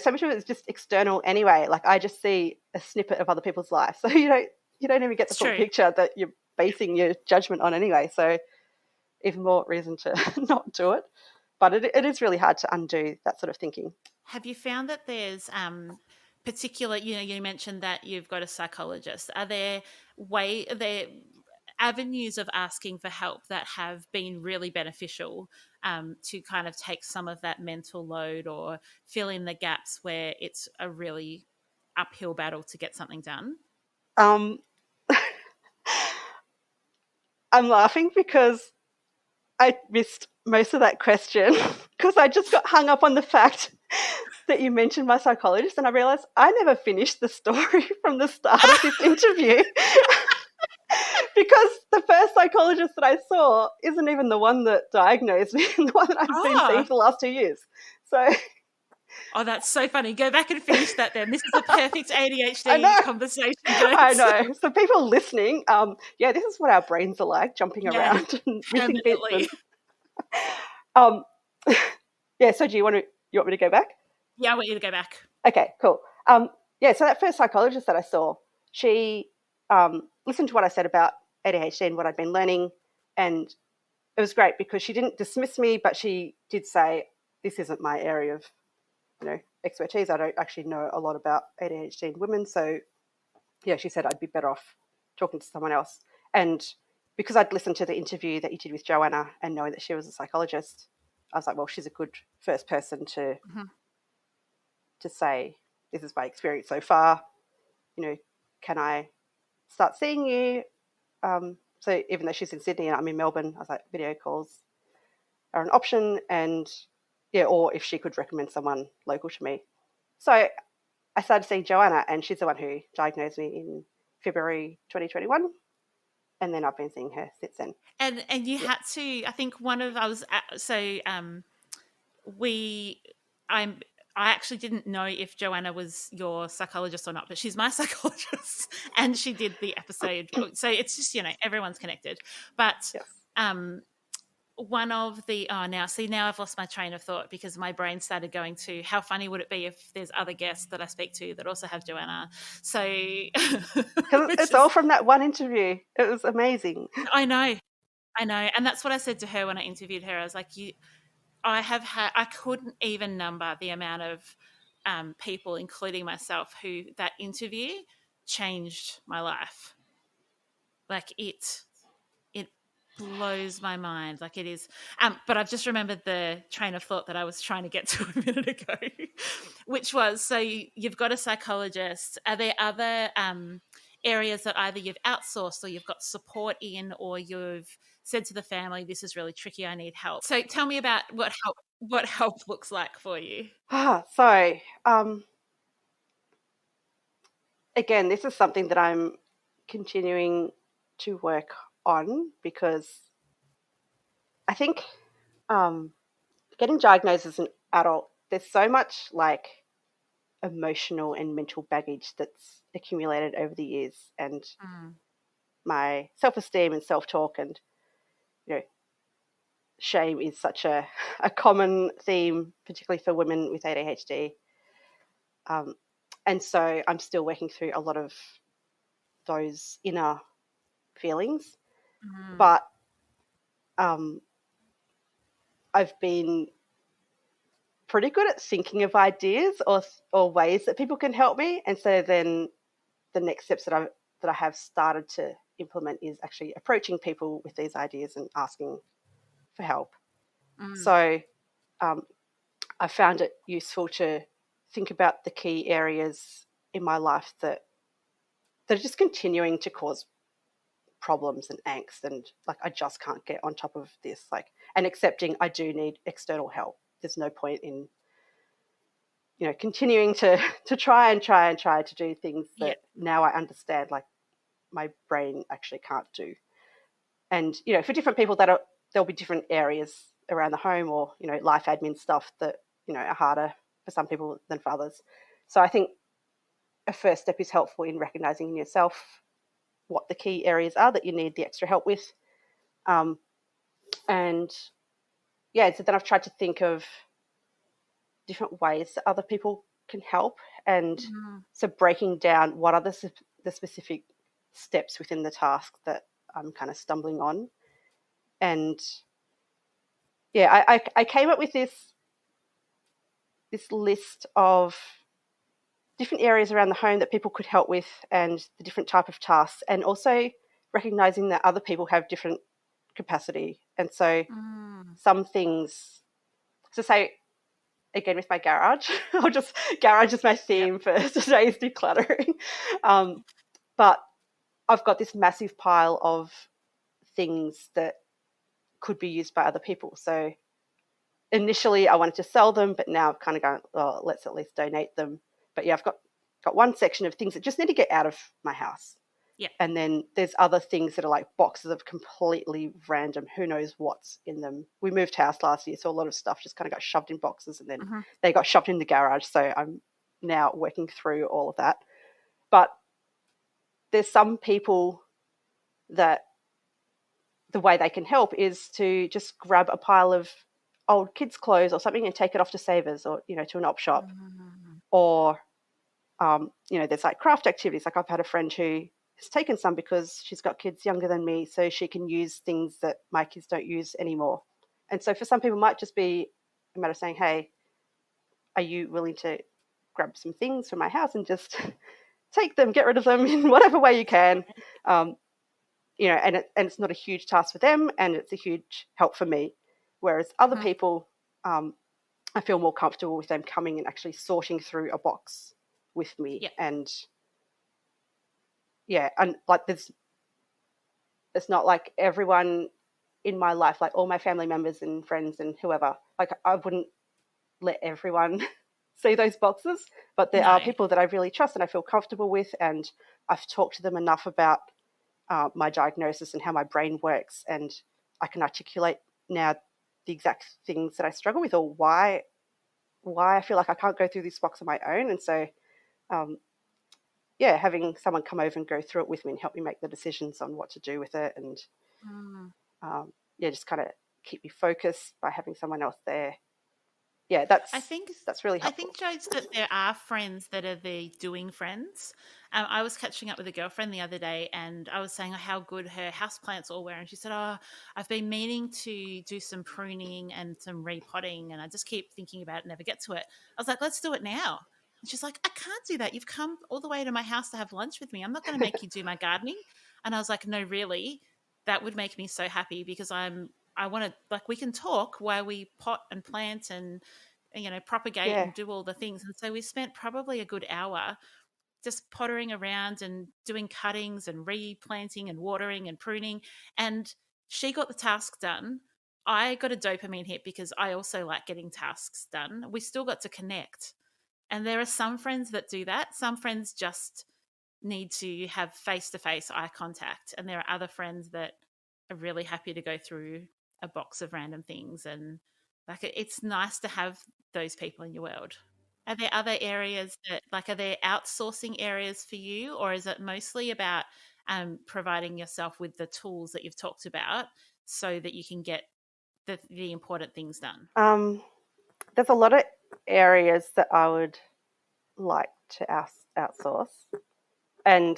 Speaker 2: so much of it is just external anyway. Like I just see a snippet of other people's lives. So you don't even get the full picture that you're basing your judgment on anyway. So even more reason to not do it. But it is really hard to undo that sort of thinking.
Speaker 1: Have you found that there's particular, you mentioned that you've got a psychologist. Are there avenues of asking for help that have been really beneficial to kind of take some of that mental load or fill in the gaps where it's a really uphill battle to get something done?
Speaker 2: I'm laughing because I missed most of that question because I just got hung up on the fact that you mentioned my psychologist and I realised I never finished the story from the start of this interview because the first psychologist that I saw isn't even the one that diagnosed me and the one that I've been seeing for the last 2 years. So...
Speaker 1: Oh, that's so funny. Go back and finish that then. This is a perfect ADHD conversation.
Speaker 2: I know. So people listening, this is what our brains are like, jumping around and missing bits. So do you want me to go back?
Speaker 1: Yeah, I want you to go back.
Speaker 2: Okay, cool. So that first psychologist that I saw, she listened to what I said about ADHD and what I'd been learning, and it was great because she didn't dismiss me, but she did say, this isn't my area of expertise. I don't actually know a lot about ADHD in women. So, yeah, she said I'd be better off talking to someone else. And because I'd listened to the interview that you did with Joanna and knowing that she was a psychologist, I was like, well, she's a good first person to say, this is my experience so far. Can I start seeing you? So even though she's in Sydney and I'm in Melbourne, I was like, video calls are an option, and or if she could recommend someone local to me. So I started seeing Joanna, and she's the one who diagnosed me in February 2021, and then I've been seeing her since then.
Speaker 1: And you had to, I think I actually didn't know if Joanna was your psychologist or not, but she's my psychologist, and she did the episode. So it's just everyone's connected, but. Yes. One of the now I've lost my train of thought because my brain started going to how funny would it be if there's other guests that I speak to that also have Joanna. So
Speaker 2: it's all from that one interview. It was amazing.
Speaker 1: I know, and that's what I said to her when I interviewed her. I was like, I couldn't even number the amount of people, including myself, who that interview changed my life. Like it blows my mind. Like it is. But I've just remembered the train of thought that I was trying to get to a minute ago, which was, so you've got a psychologist. Are there other areas that either you've outsourced or you've got support in, or you've said to the family, this is really tricky, I need help? So tell me about what help looks like for you.
Speaker 2: So again, this is something that I'm continuing to work on because I think getting diagnosed as an adult, there's so much like emotional and mental baggage that's accumulated over the years, and my self-esteem and self-talk and shame is such a common theme, particularly for women with ADHD. And so I'm still working through a lot of those inner feelings. But I've been pretty good at thinking of ideas or ways that people can help me. And so then the next steps that I have started to implement is actually approaching people with these ideas and asking for help. So I found it useful to think about the key areas in my life that are just continuing to cause problems and angst, and like I just can't get on top of this, like, and accepting I do need external help. There's no point in continuing to try to do things
Speaker 1: Yeah.
Speaker 2: that now I understand like my brain actually can't do. And for different people there'll be different areas around the home, or life admin stuff that are harder for some people than for others. So I think a first step is helpful in recognizing in yourself what the key areas are that you need the extra help with. And yeah, so then I've tried to think of different ways that other people can help. And so breaking down what are the specific steps within the task that I'm kind of stumbling on. And yeah, I came up with this list of different areas around the home that people could help with, and the different type of tasks, and also recognizing that other people have different capacity. And so some things, so say again with my garage, garage is my theme for today's decluttering. But I've got this massive pile of things that could be used by other people. So initially I wanted to sell them, but now I've kind of gone, oh, let's at least donate them. But yeah, I've got one section of things that just need to get out of my house.
Speaker 1: Yeah.
Speaker 2: And then there's other things that are like boxes of completely random, who knows what's in them. We moved house last year, so a lot of stuff just kind of got shoved in boxes, and then they got shoved in the garage. So I'm now working through all of that. But there's some people that the way they can help is to just grab a pile of old kids' clothes or something and take it off to Savers, or to an op shop. Or there's like craft activities. Like I've had a friend who has taken some because she's got kids younger than me, so she can use things that my kids don't use anymore. And so for some people it might just be a matter of saying, hey, are you willing to grab some things from my house and just take them, get rid of them in whatever way you can. And it's not a huge task for them, and it's a huge help for me. Whereas other people, I feel more comfortable with them coming and actually sorting through a box with me.
Speaker 1: Yeah.
Speaker 2: And yeah, and like it's not like everyone in my life, like all my family members and friends and whoever, like I wouldn't let everyone see those boxes, but there are people that I really trust and I feel comfortable with, and I've talked to them enough about my diagnosis and how my brain works, and I can articulate now the exact things that I struggle with, or why I feel like I can't go through this box on my own. And so having someone come over and go through it with me and help me make the decisions on what to do with it, and just kind of keep me focused by having someone else there. Yeah, that's really helpful.
Speaker 1: I think, Jodes, that there are friends that are the doing friends. I was catching up with a girlfriend the other day, and I was saying how good her houseplants all were, and she said, "Oh, I've been meaning to do some pruning and some repotting, and I just keep thinking about it, never get to it." I was like, "Let's do it now." And she's like, "I can't do that. You've come all the way to my house to have lunch with me. I'm not going to make you do my gardening." And I was like, "No, really, that would make me so happy, because I want to, like, we can talk while we pot and plant and propagate and do all the things." And so we spent probably a good hour just pottering around and doing cuttings and replanting and watering and pruning. And she got the task done. I got a dopamine hit because I also like getting tasks done. We still got to connect. And there are some friends that do that. Some friends just need to have face-to-face eye contact. And there are other friends that are really happy to go through a box of random things. And like, it's nice to have those people in your world. Are there other areas that, like, are there outsourcing areas for you, or is it mostly about providing yourself with the tools that you've talked about so that you can get the important things done?
Speaker 2: There's a lot of areas that I would like to outsource. And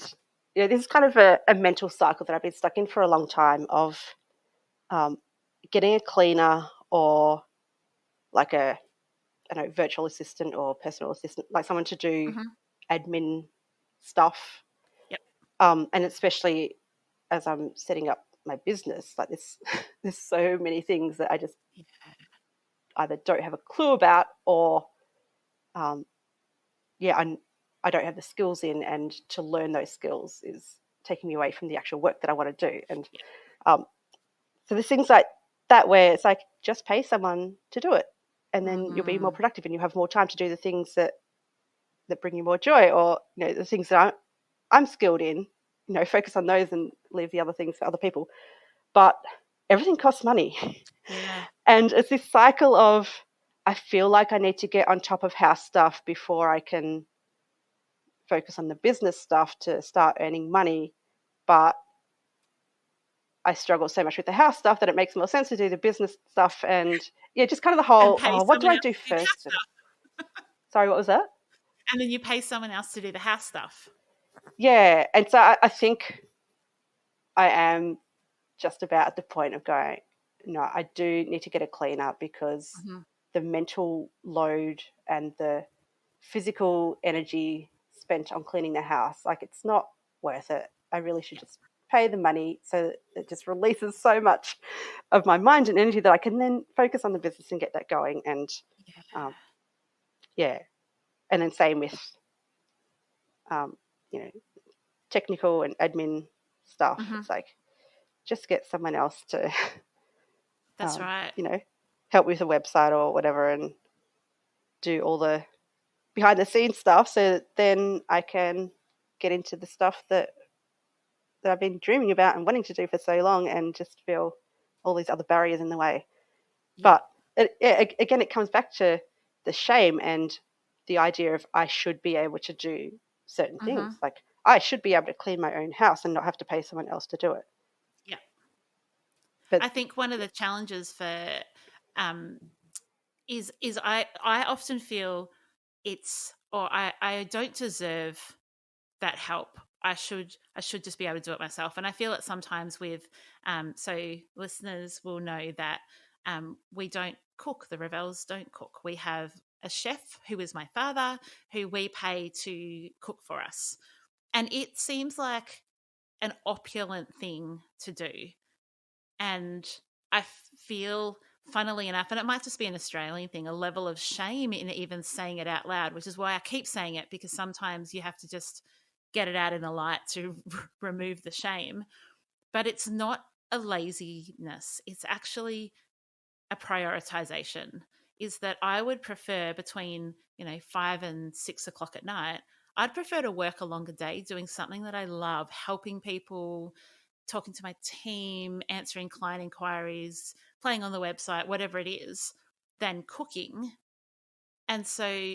Speaker 2: this is kind of a mental cycle that I've been stuck in for a long time, of getting a cleaner, or like a virtual assistant or personal assistant, like someone to do admin stuff.
Speaker 1: Yep.
Speaker 2: And especially as I'm setting up my business, like this, there's so many things that I just either don't have a clue about, or I don't have the skills in, and to learn those skills is taking me away from the actual work that I want to do. And so there's things like that where it's like, just pay someone to do it, and then you'll be more productive and you have more time to do the things that bring you more joy, or the things that I'm skilled in. Focus on those and leave the other things for other people. But everything costs money.
Speaker 1: Yeah.
Speaker 2: And it's this cycle of, I feel like I need to get on top of house stuff before I can focus on the business stuff to start earning money. But I struggle so much with the house stuff that it makes more sense to do the business stuff. And just kind of the whole, what do I do first? Sorry, what was that?
Speaker 1: And then you pay someone else to do the house stuff.
Speaker 2: Yeah. And so I think I am just about at the point of going, no, I do need to get a cleaner, because the mental load and the physical energy spent on cleaning the house, like, it's not worth it. I really should just pay the money, so that it just releases so much of my mind and energy that I can then focus on the business and get that going. And and then same with technical and admin stuff. It's like, just get someone else to
Speaker 1: that's right,
Speaker 2: help with a website or whatever, and do all the behind the scenes stuff, so that then I can get into the stuff that I've been dreaming about and wanting to do for so long, and just feel all these other barriers in the way. But again, it comes back to the shame and the idea of, I should be able to do certain things. Like, I should be able to clean my own house and not have to pay someone else to do it.
Speaker 1: Yeah.
Speaker 2: But
Speaker 1: I think one of the challenges for is I often feel I don't deserve that help. I should just be able to do it myself. And I feel it sometimes with so listeners will know that we don't cook. The Revels don't cook. We have a chef who is my father, who we pay to cook for us. And it seems like an opulent thing to do. And I feel, funnily enough, and it might just be an Australian thing, a level of shame in even saying it out loud, which is why I keep saying it, because sometimes you have to just get it out in the light to remove the shame. But it's not a laziness. It's actually a prioritization. Is that I would prefer between 5 and 6 o'clock at night, I'd prefer to work a longer day doing something that I love, helping people, talking to my team, answering client inquiries, playing on the website, whatever it is, than cooking. And so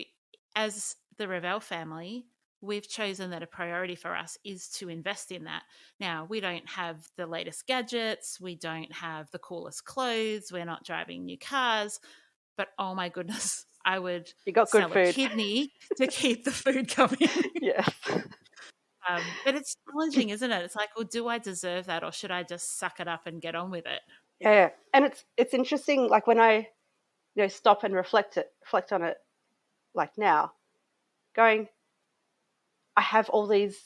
Speaker 1: as the Revel family, we've chosen that a priority for us is to invest in that. Now, we don't have the latest gadgets, we don't have the coolest clothes, we're not driving new cars, but oh my goodness, I would sell a kidney to keep the food coming.
Speaker 2: Yes.
Speaker 1: But it's challenging, isn't it? It's like, well, do I deserve that, or should I just suck it up and get on with it?
Speaker 2: Yeah. And it's interesting, like, when I stop and reflect on it, like now, going, I have all these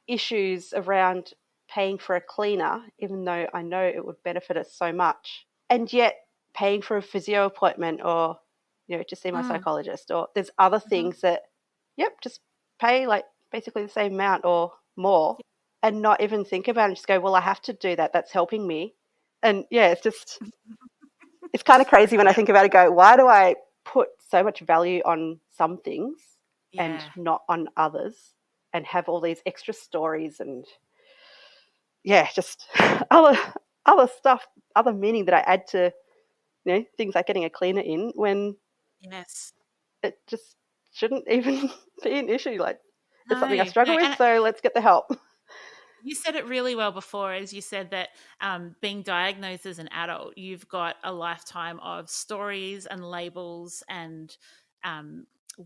Speaker 2: issues around paying for a cleaner, even though I know it would benefit us so much, and yet paying for a physio appointment, or to see my psychologist, or there's other things that just pay like basically the same amount or more, and not even think about it, and just go, well, I have to do that, that's helping me. And it's just it's kind of crazy when I think about it, go, why do I put so much value on some things and not on others, and have all these extra stories and just other stuff, other meaning that I add to things like getting a cleaner in, when it just shouldn't even be an issue. Like, it's something I struggle with, so let's get the help.
Speaker 1: You said it really well before, as you said that being diagnosed as an adult, you've got a lifetime of stories and labels and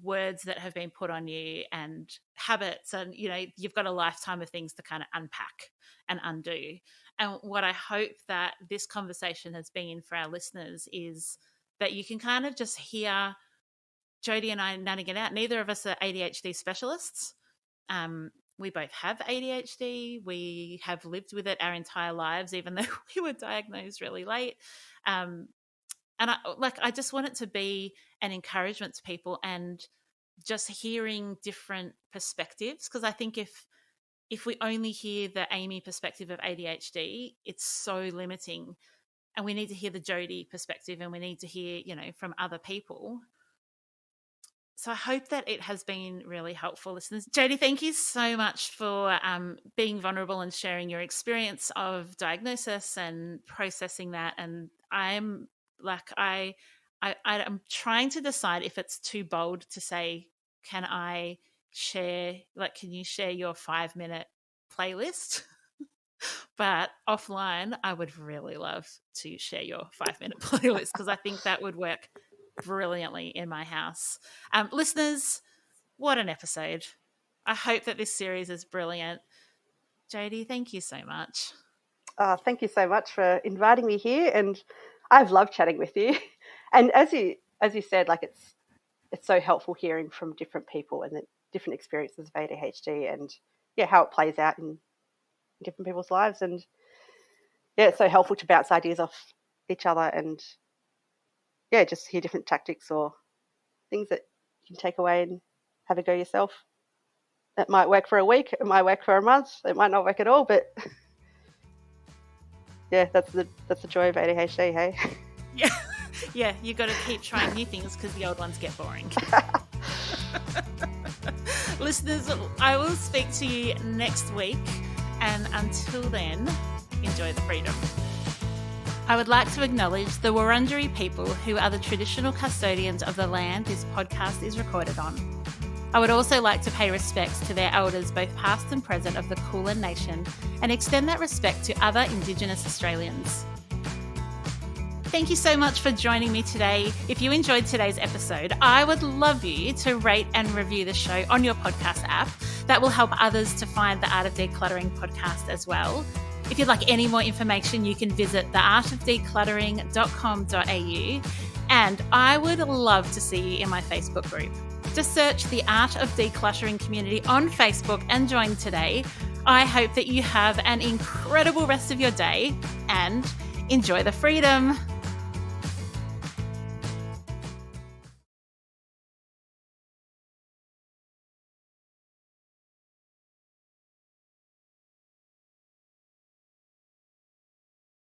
Speaker 1: words that have been put on you, and habits, and you've got a lifetime of things to kind of unpack and undo. And what I hope that this conversation has been for our listeners is that you can kind of just hear Jodie and I nutting it out. Neither of us are ADHD specialists. We both have ADHD. We have lived with it our entire lives, even though we were diagnosed really late. And I just want it to be an encouragement to people and just hearing different perspectives, because I think if we only hear the Amy perspective of ADHD, it's so limiting. And we need to hear the Jodie perspective, and we need to hear, from other people. So I hope that it has been really helpful, listeners. Jodie, thank you so much for being vulnerable and sharing your experience of diagnosis and processing that. And I'm trying to decide if it's too bold to say, can you share your 5-minute playlist? But offline, I would really love to share your 5-minute playlist, because I think that would work brilliantly in my house. Listeners, what an episode. I hope that this series is brilliant. Jodie, thank you so much.
Speaker 2: Thank you so much for inviting me here, and I've loved chatting with you. And as you said, it's so helpful hearing from different people and the different experiences of ADHD, and how it plays out in different people's lives. And it's so helpful to bounce ideas off each other, and just hear different tactics or things that you can take away and have a go yourself. It might work for a week, it might work for a month, it might not work at all, but that's the joy of ADHD, hey?
Speaker 1: Yeah, you got to keep trying new things because the old ones get boring. Listeners, I will speak to you next week, and until then, enjoy the freedom. I would like to acknowledge the Wurundjeri people, who are the traditional custodians of the land this podcast is recorded on. I would also like to pay respects to their elders, both past and present, of the Kulin Nation, and extend that respect to other Indigenous Australians. Thank you so much for joining me today. If you enjoyed today's episode, I would love you to rate and review the show on your podcast app. That will help others to find the Art of Decluttering podcast as well. If you'd like any more information, you can visit theartofdecluttering.com.au, and I would love to see you in my Facebook group. Just search the Art of Decluttering community on Facebook and join today. I hope that you have an incredible rest of your day and enjoy the freedom.